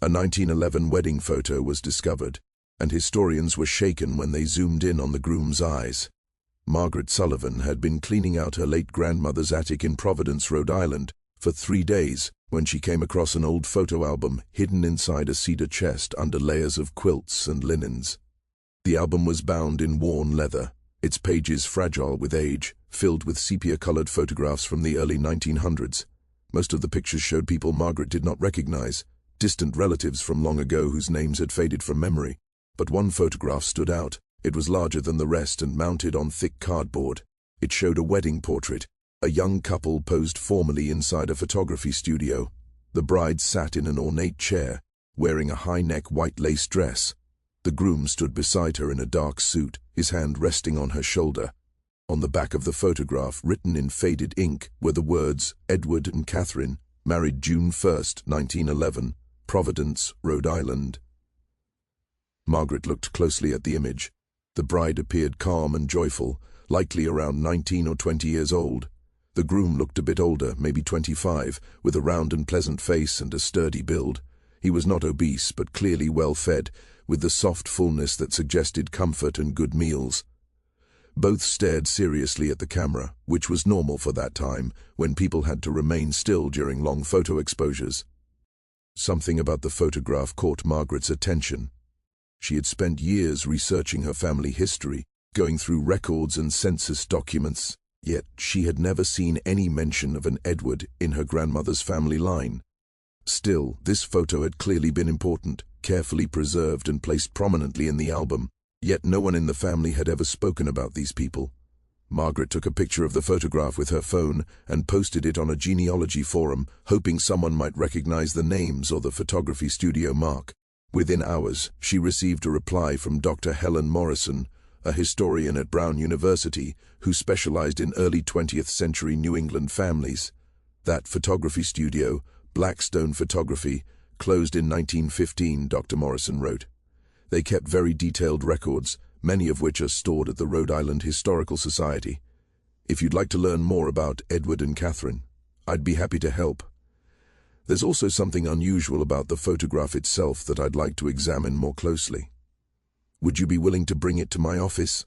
A 1911 wedding photo was discovered, and historians were shaken when they zoomed in on the groom's eyes. Margaret Sullivan had been cleaning out her late grandmother's attic in Providence, Rhode Island, for 3 days when she came across an old photo album hidden inside a cedar chest under layers of quilts and linens. The album was bound in worn leather, its pages fragile with age, filled with sepia-colored photographs from the early 1900s. Most of the pictures showed people Margaret did not recognize, distant relatives from long ago whose names had faded from memory. But one photograph stood out. It was larger than the rest and mounted on thick cardboard. It showed a wedding portrait. A young couple posed formally inside a photography studio. The bride sat in an ornate chair, wearing a high-neck white lace dress. The groom stood beside her in a dark suit, his hand resting on her shoulder. On the back of the photograph, written in faded ink, were the words, "Edward and Catherine, married June 1st, 1911, Providence, Rhode Island." Margaret looked closely at the image. The bride appeared calm and joyful, likely around 19 or 20 years old. The groom looked a bit older, maybe 25, with a round and pleasant face and a sturdy build. He was not obese, but clearly well-fed, with the soft fullness that suggested comfort and good meals. Both stared seriously at the camera, which was normal for that time, when people had to remain still during long photo exposures. Something about the photograph caught Margaret's attention. She had spent years researching her family history, going through records and census documents, yet she had never seen any mention of an Edward in her grandmother's family line. Still, this photo had clearly been important, carefully preserved and placed prominently in the album, yet no one in the family had ever spoken about these people. Margaret took a picture of the photograph with her phone and posted it on a genealogy forum, hoping someone might recognize the names or the photography studio mark. Within hours, she received a reply from Dr. Helen Morrison, a historian at Brown University who specialized in early 20th century New England families. That photography studio, Blackstone Photography, closed in 1915, Dr. Morrison wrote. They kept very detailed records, many of which are stored at the Rhode Island Historical Society. If you'd like to learn more about Edward and Catherine, I'd be happy to help. There's also something unusual about the photograph itself that I'd like to examine more closely. Would you be willing to bring it to my office?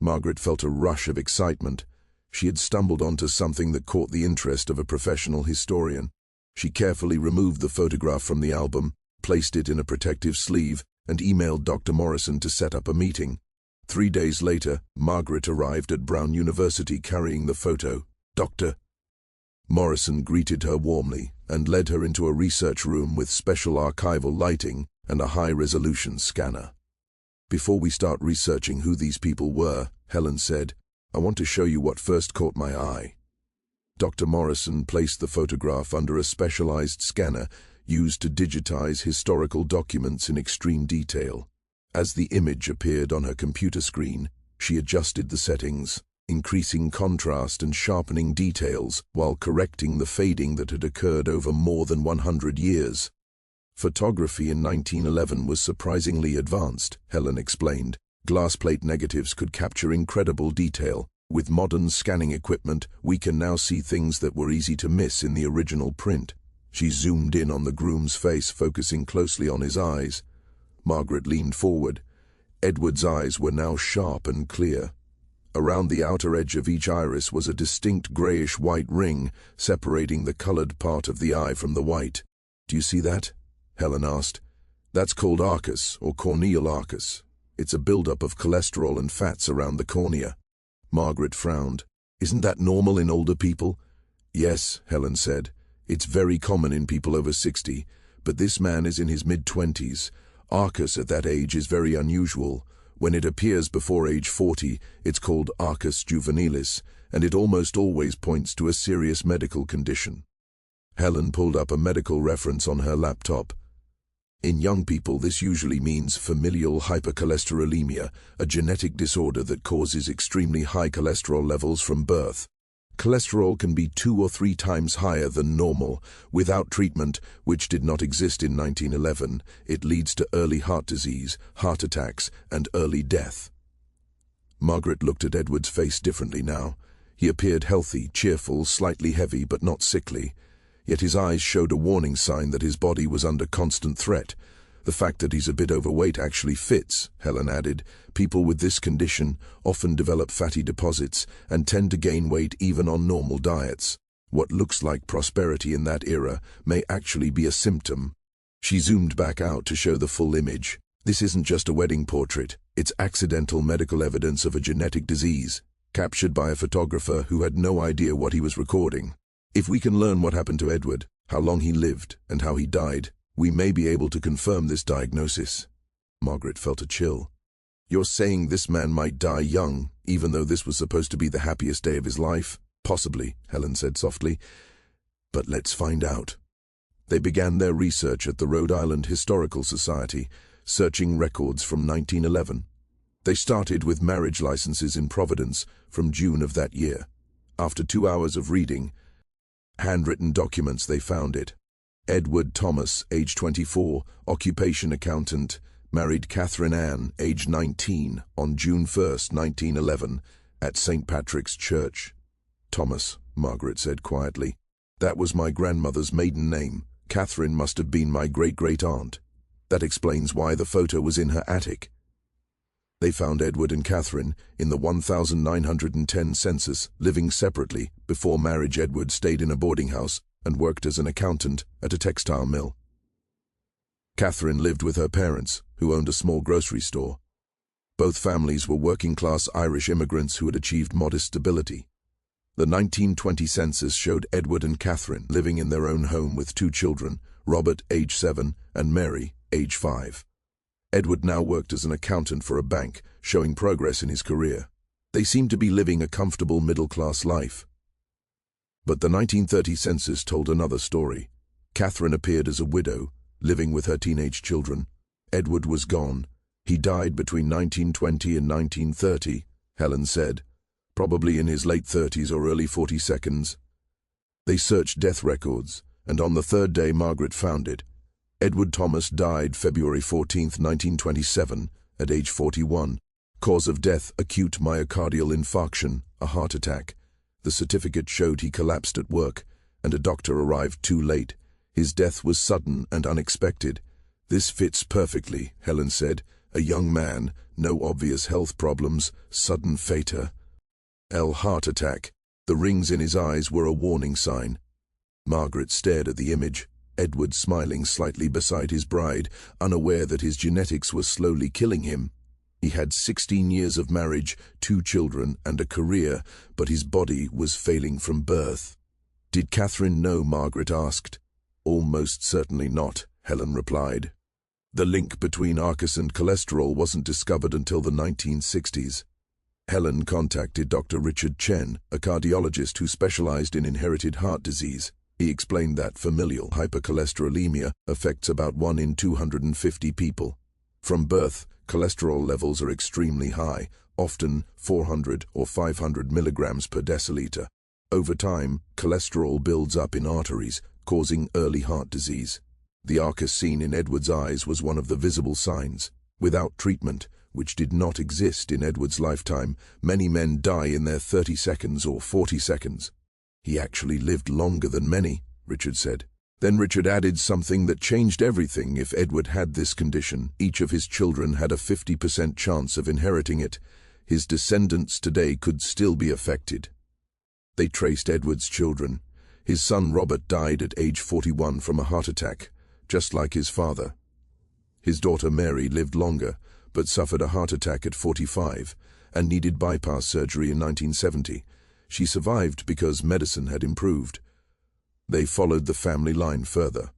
Margaret felt a rush of excitement. She had stumbled onto something that caught the interest of a professional historian. She carefully removed the photograph from the album, placed it in a protective sleeve, and emailed Dr. Morrison to set up a meeting. 3 days later, Margaret arrived at Brown University carrying the photo. Dr. Morrison greeted her warmly and led her into a research room with special archival lighting and a high-resolution scanner. "Before we start researching who these people were," Helen said, "I want to show you what first caught my eye." Dr. Morrison placed the photograph under a specialized scanner used to digitize historical documents in extreme detail. As the image appeared on her computer screen, she adjusted the settings, increasing contrast and sharpening details while correcting the fading that had occurred over more than 100 years. Photography in 1911 was surprisingly advanced, Helen explained. Glass plate negatives could capture incredible detail. With modern scanning equipment, we can now see things that were easy to miss in the original print. She zoomed in on the groom's face, focusing closely on his eyes. Margaret leaned forward. Edward's eyes were now sharp and clear. Around the outer edge of each iris was a distinct grayish-white ring, separating the colored part of the eye from the white. "Do you see that?" Helen asked. "That's called arcus, or corneal arcus. It's a buildup of cholesterol and fats around the cornea." Margaret frowned. "Isn't that normal in older people?" "Yes," Helen said. "It's very common in people over 60, but this man is in his mid-20s. Arcus at that age is very unusual. When it appears before age 40, it's called arcus juvenilis, and it almost always points to a serious medical condition." Helen pulled up a medical reference on her laptop. "In young people, this usually means familial hypercholesterolemia, a genetic disorder that causes extremely high cholesterol levels from birth. Cholesterol can be 2 or 3 times higher than normal. Without treatment, which did not exist in 1911, it leads to early heart disease, heart attacks, and early death." Margaret looked at Edward's face differently now. He appeared healthy, cheerful, slightly heavy, but not sickly. yet his eyes showed a warning sign that his body was under constant threat. The fact that he's a bit overweight actually fits, Helen added. People with this condition often develop fatty deposits and tend to gain weight even on normal diets. What looks like prosperity in that era may actually be a symptom. She zoomed back out to show the full image. This isn't just a wedding portrait, it's accidental medical evidence of a genetic disease, captured by a photographer who had no idea what he was recording. If we can learn what happened to Edward, how long he lived, and how he died, we may be able to confirm this diagnosis. Margaret felt a chill. You're saying this man might die young, even though this was supposed to be the happiest day of his life? Possibly, Helen said softly. But let's find out. They began their research at the Rhode Island Historical Society, searching records from 1911. They started with marriage licenses in Providence from June of that year. After 2 hours of reading, handwritten documents, they found it. Edward Thomas, age 24, occupation accountant, married Catherine Ann, age 19, on June 1, 1911, at St. Patrick's Church. Thomas, Margaret said quietly. That was my grandmother's maiden name. Catherine must have been my great-great-aunt. That explains why the photo was in her attic. They found Edward and Catherine in the 1910 census, living separately. Before marriage, Edward stayed in a boarding house and worked as an accountant at a textile mill. Catherine lived with her parents, who owned a small grocery store. Both families were working-class Irish immigrants who had achieved modest stability. The 1920 census showed Edward and Catherine living in their own home with 2 children, Robert, age 7, and Mary, age 5. Edward now worked as an accountant for a bank, showing progress in his career. They seemed to be living a comfortable middle-class life. But the 1930 census told another story. Catherine appeared as a widow, living with her teenage children. Edward was gone. He died between 1920 and 1930, Helen said, probably in his late 30s or early 42nd. They searched death records, and on the 3rd day Margaret found it. Edward Thomas died February 14, 1927, at age 41. Cause of death, acute myocardial infarction, a heart attack. The certificate showed he collapsed at work, and a doctor arrived too late. His death was sudden and unexpected. This fits perfectly, Helen said. A young man, no obvious health problems, sudden fate. Heart attack. The rings in his eyes were a warning sign. Margaret stared at the image. Edward smiling slightly beside his bride, unaware that his genetics were slowly killing him. He had 16 years of marriage, 2 children, and a career, but his body was failing from birth. Did Catherine know? Margaret asked. Almost certainly not, Helen replied. The link between ARCUS and cholesterol wasn't discovered until the 1960s. Helen contacted Dr. Richard Chen, a cardiologist who specialized in inherited heart disease. He explained that familial hypercholesterolemia affects about 1 in 250 people. From birth, cholesterol levels are extremely high, often 400 or 500 milligrams per deciliter. Over time, cholesterol builds up in arteries, causing early heart disease. The ARCUS seen in Edward's eyes was one of the visible signs. Without treatment, which did not exist in Edward's lifetime, many men die in their 30 seconds or 40 seconds. He actually lived longer than many, Richard said. Then Richard added something that changed everything. If Edward had this condition, each of his children had a 50% chance of inheriting it. His descendants today could still be affected. They traced Edward's children. His son Robert died at age 41 from a heart attack, just like his father. His daughter Mary lived longer, but suffered a heart attack at 45 and needed bypass surgery in 1970. She survived because medicine had improved. They followed the family line further.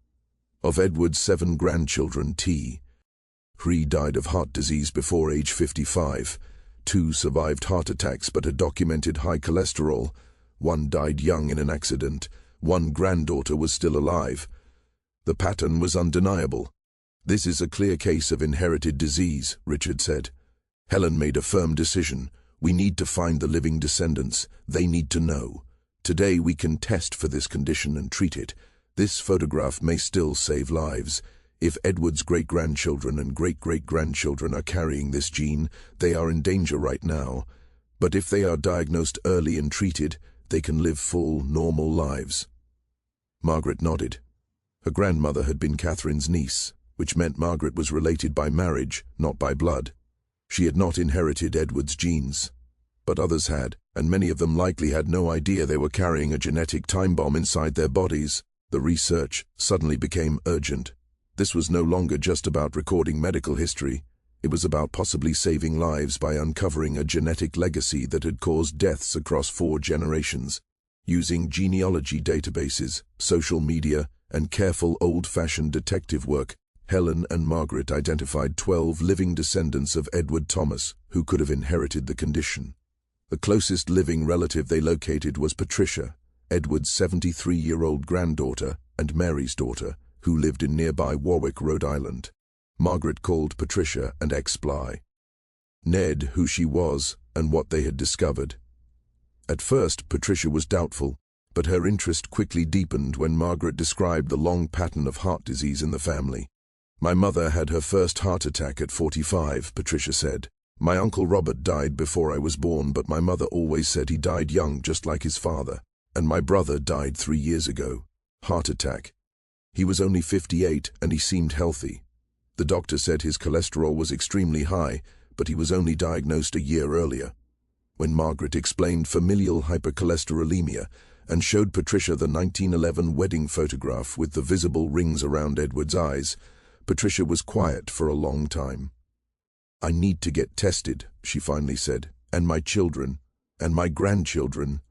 Of Edward's 7 grandchildren, 3 died of heart disease before age 55. 2 survived heart attacks but had documented high cholesterol. 1 died young in an accident. 1 granddaughter was still alive. The pattern was undeniable. This is a clear case of inherited disease, Richard said. Helen made a firm decision. We need to find the living descendants. They need to know. Today we can test for this condition and treat it. This photograph may still save lives. If Edward's great-grandchildren and great-great-grandchildren are carrying this gene, they are in danger right now. But if they are diagnosed early and treated, they can live full, normal lives. Margaret nodded. Her grandmother had been Catherine's niece, which meant Margaret was related by marriage, not by blood. She had not inherited Edward's genes, but others had, and many of them likely had no idea they were carrying a genetic time bomb inside their bodies. The research suddenly became urgent. This was no longer just about recording medical history. It was about possibly saving lives by uncovering a genetic legacy that had caused deaths across 4 generations. Using genealogy databases, social media, and careful old-fashioned detective work, Helen and Margaret identified 12 living descendants of Edward Thomas who could have inherited the condition. The closest living relative they located was Patricia, Edward's 73-year-old granddaughter and Mary's daughter, who lived in nearby Warwick, Rhode Island. Margaret called Patricia and ex-Bly. Ned who she was and what they had discovered. At first, Patricia was doubtful, but her interest quickly deepened when Margaret described the long pattern of heart disease in the family. "My mother had her first heart attack at 45, Patricia said. "My Uncle Robert died before I was born, but my mother always said he died young, just like his father. And my brother died 3 years ago. Heart attack. He was only 58 and he seemed healthy. The doctor said his cholesterol was extremely high, but he was only diagnosed a year earlier." When Margaret explained familial hypercholesterolemia and showed Patricia the 1911 wedding photograph with the visible rings around Edward's eyes, Patricia was quiet for a long time. "I need to get tested," she finally said, "and my children, and my grandchildren."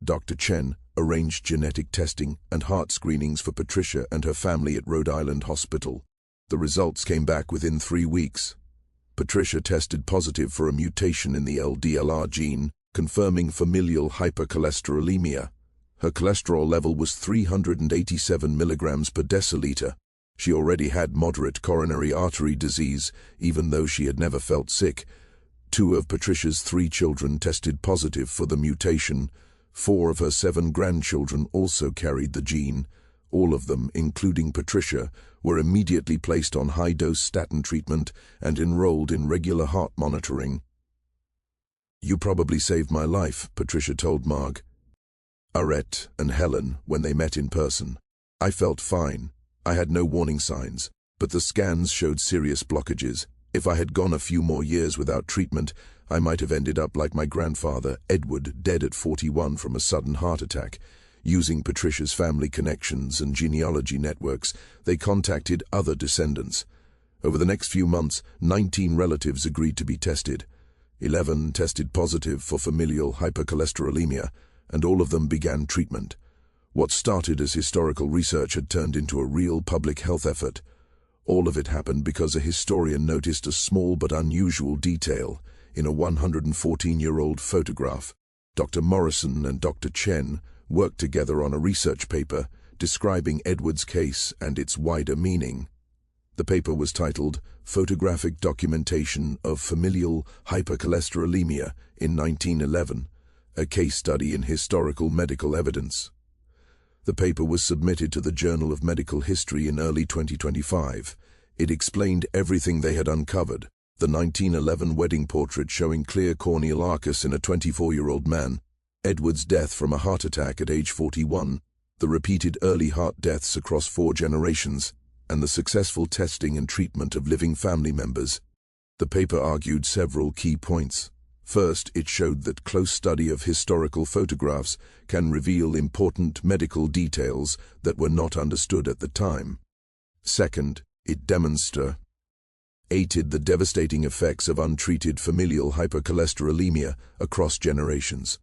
Dr. Chen arranged genetic testing and heart screenings for Patricia and her family at Rhode Island Hospital. The results came back within 3 weeks. Patricia tested positive for a mutation in the LDLR gene, confirming familial hypercholesterolemia. Her cholesterol level was 387 milligrams per deciliter. She already had moderate coronary artery disease, even though she had never felt sick. 2 of Patricia's 3 children tested positive for the mutation. 4 of her 7 grandchildren also carried the gene. All of them, including Patricia, were immediately placed on high-dose statin treatment and enrolled in regular heart monitoring. "You probably saved my life," Patricia told Marg, Arette, and Helen when they met in person. "I felt fine. I had no warning signs, but the scans showed serious blockages. If I had gone a few more years without treatment, I might have ended up like my grandfather, Edward, dead at 41 from a sudden heart attack." Using Patricia's family connections and genealogy networks, they contacted other descendants. Over the next few months, 19 relatives agreed to be tested. 11 tested positive for familial hypercholesterolemia, and all of them began treatment. What started as historical research had turned into a real public health effort. All of it happened because a historian noticed a small but unusual detail in a 114-year-old photograph. Dr. Morrison and Dr. Chen worked together on a research paper describing Edward's case and its wider meaning. The paper was titled "Photographic Documentation of Familial Hypercholesterolemia in 1911, a Case Study in Historical Medical Evidence." The paper was submitted to the Journal of Medical History in early 2025. It explained everything they had uncovered: the 1911 wedding portrait showing clear corneal arcus in a 24-year-old man, Edward's death from a heart attack at age 41, the repeated early heart deaths across 4 generations, and the successful testing and treatment of living family members. The paper argued several key points. First, it showed that close study of historical photographs can reveal important medical details that were not understood at the time. Second, it demonstrated the devastating effects of untreated familial hypercholesterolemia across generations.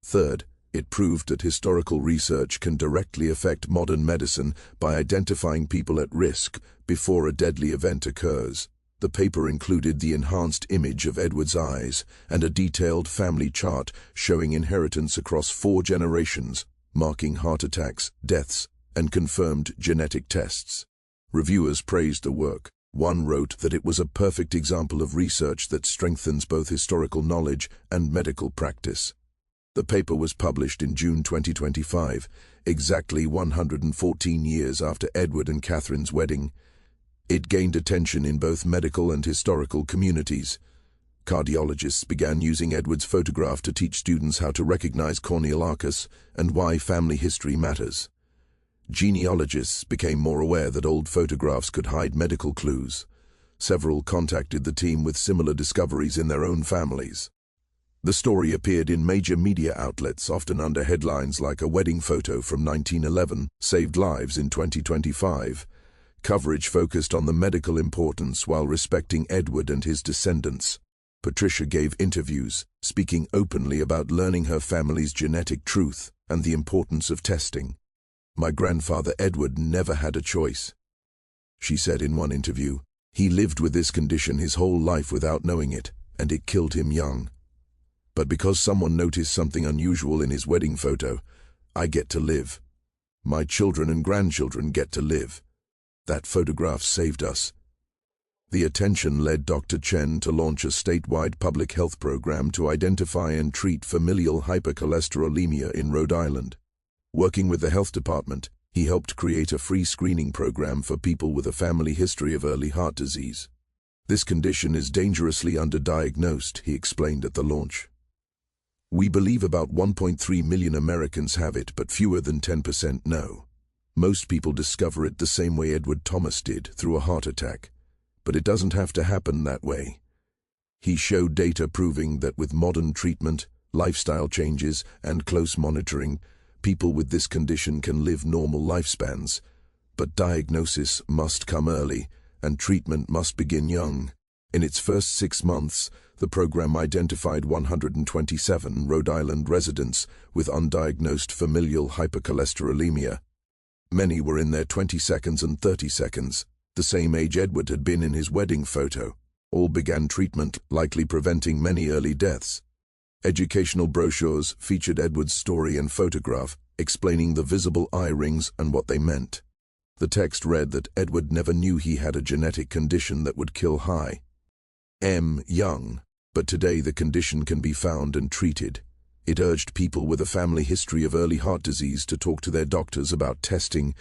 Third, it proved that historical research can directly affect modern medicine by identifying people at risk before a deadly event occurs. The paper included the enhanced image of Edward's eyes and a detailed family chart showing inheritance across 4 generations, marking heart attacks, deaths, and confirmed genetic tests. Reviewers praised the work. One wrote that it was a perfect example of research that strengthens both historical knowledge and medical practice. The paper was published in June 2025, exactly 114 years after Edward and Catherine's wedding. It gained attention in both medical and historical communities. Cardiologists began using Edward's photograph to teach students how to recognize corneal arcus and why family history matters. Genealogists became more aware that old photographs could hide medical clues. Several contacted the team with similar discoveries in their own families. The story appeared in major media outlets, often under headlines like "A Wedding Photo from 1911 Saved Lives in 2025. Coverage focused on the medical importance while respecting Edward and his descendants. Patricia gave interviews, speaking openly about learning her family's genetic truth and the importance of testing. "My grandfather Edward never had a choice," she said in one interview. "He lived with this condition his whole life without knowing it, and it killed him young. But because someone noticed something unusual in his wedding photo, I get to live. My children and grandchildren get to live. That photograph saved us." The attention led Dr. Chen to launch a statewide public health program to identify and treat familial hypercholesterolemia in Rhode Island. Working with the health department, he helped create a free screening program for people with a family history of early heart disease. "This condition is dangerously underdiagnosed," he explained at the launch. "We believe about 1.3 million Americans have it, but fewer than 10% know. Most people discover it the same way Edward Thomas did, through a heart attack. But it doesn't have to happen that way." He showed data proving that with modern treatment, lifestyle changes, and close monitoring, people with this condition can live normal lifespans. But diagnosis must come early, and treatment must begin young. In its first 6 months, the program identified 127 Rhode Island residents with undiagnosed familial hypercholesterolemia. Many were in their 22nd and 32nd, the same age Edward had been in his wedding photo. All began treatment, likely preventing many early deaths. Educational brochures featured Edward's story and photograph, explaining the visible eye rings and what they meant. The text read that Edward never knew he had a genetic condition that would kill young, but today the condition can be found and treated. It urged people with a family history of early heart disease to talk to their doctors about testing.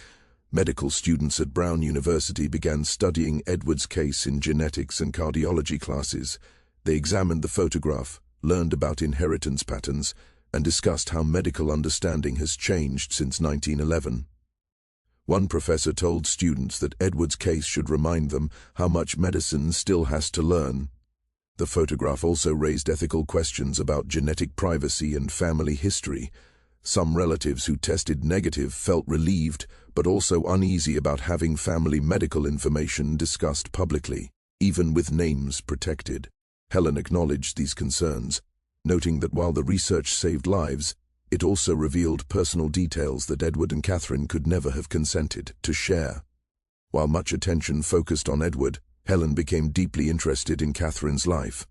Medical students at Brown University began studying Edward's case in genetics and cardiology classes. They examined the photograph, learned about inheritance patterns, and discussed how medical understanding has changed since 1911. One professor told students that Edward's case should remind them how much medicine still has to learn. The photograph also raised ethical questions about genetic privacy and family history. Some relatives who tested negative felt relieved, but also uneasy about having family medical information discussed publicly, even with names protected. Helen acknowledged these concerns, noting that while the research saved lives, it also revealed personal details that Edward and Catherine could never have consented to share. While much attention focused on Edward, Helen became deeply interested in Catherine's life.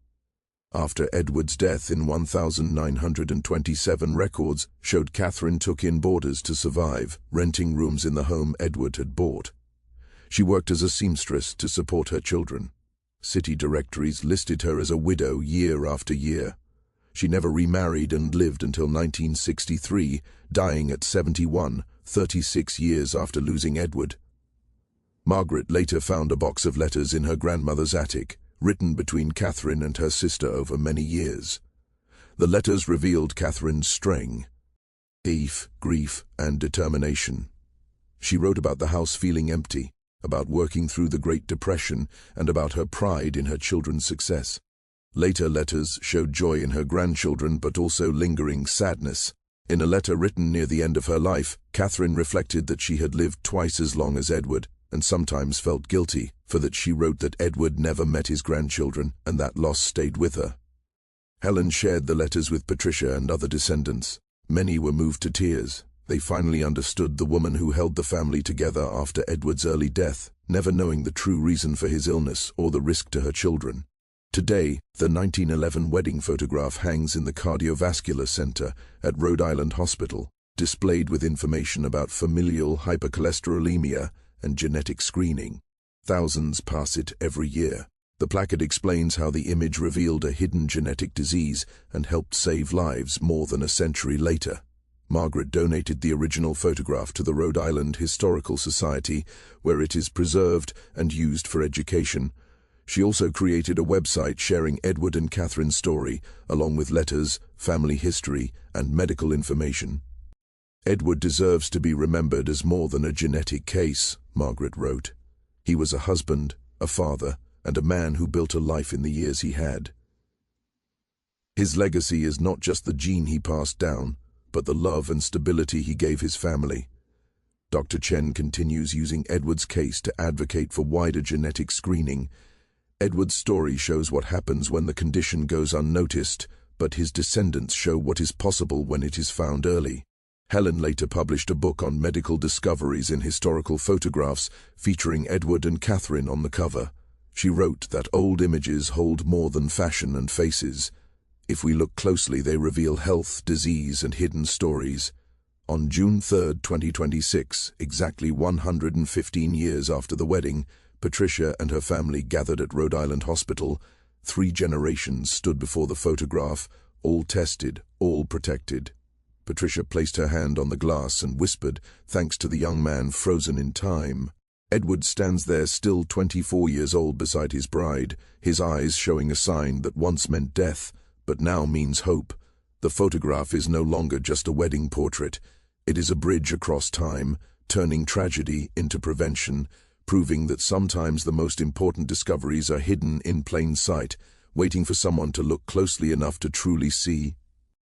After Edward's death in 1927, records showed Catherine took in boarders to survive, renting rooms in the home Edward had bought. She worked as a seamstress to support her children. City directories listed her as a widow year after year. She never remarried and lived until 1963, dying at 71, 36 years after losing Edward. Margaret later found a box of letters in her grandmother's attic, written between Catherine and her sister over many years. The letters revealed Catherine's strength, grief, and determination. She wrote about the house feeling empty, about working through the Great Depression, and about her pride in her children's success. Later letters showed joy in her grandchildren, but also lingering sadness. In a letter written near the end of her life, Catherine reflected that she had lived twice as long as Edward, and sometimes felt guilty, for that she wrote that Edward never met his grandchildren, and that loss stayed with her. Helen shared the letters with Patricia and other descendants. Many were moved to tears. They finally understood the woman who held the family together after Edward's early death, never knowing the true reason for his illness or the risk to her children. Today, the 1911 wedding photograph hangs in the Cardiovascular Center at Rhode Island Hospital, displayed with information about familial hypercholesterolemia and genetic screening. Thousands pass it every year. The placard explains how the image revealed a hidden genetic disease and helped save lives more than a century later. Margaret donated the original photograph to the Rhode Island Historical Society, where it is preserved and used for education. She also created a website sharing Edward and Catherine's story, along with letters, family history, and medical information. Edward deserves to be remembered as more than a genetic case, Margaret wrote. He was a husband, a father, and a man who built a life in the years he had. His legacy is not just the gene he passed down, but the love and stability he gave his family. Dr. Chen continues using Edward's case to advocate for wider genetic screening. Edward's story shows what happens when the condition goes unnoticed, but his descendants show what is possible when it is found early. Helen later published a book on medical discoveries in historical photographs featuring Edward and Catherine on the cover. She wrote that old images hold more than fashion and faces. If we look closely, they reveal health, disease, and hidden stories. On June 3, 2026, exactly 115 years after the wedding, Patricia and her family gathered at Rhode Island Hospital. 3 generations stood before the photograph, all tested, all protected. Patricia placed her hand on the glass and whispered, thanks to the young man frozen in time. Edward stands there still 24 years old beside his bride, his eyes showing a sign that once meant death, but now means hope. The photograph is no longer just a wedding portrait. It is a bridge across time, turning tragedy into prevention, proving that sometimes the most important discoveries are hidden in plain sight, waiting for someone to look closely enough to truly see.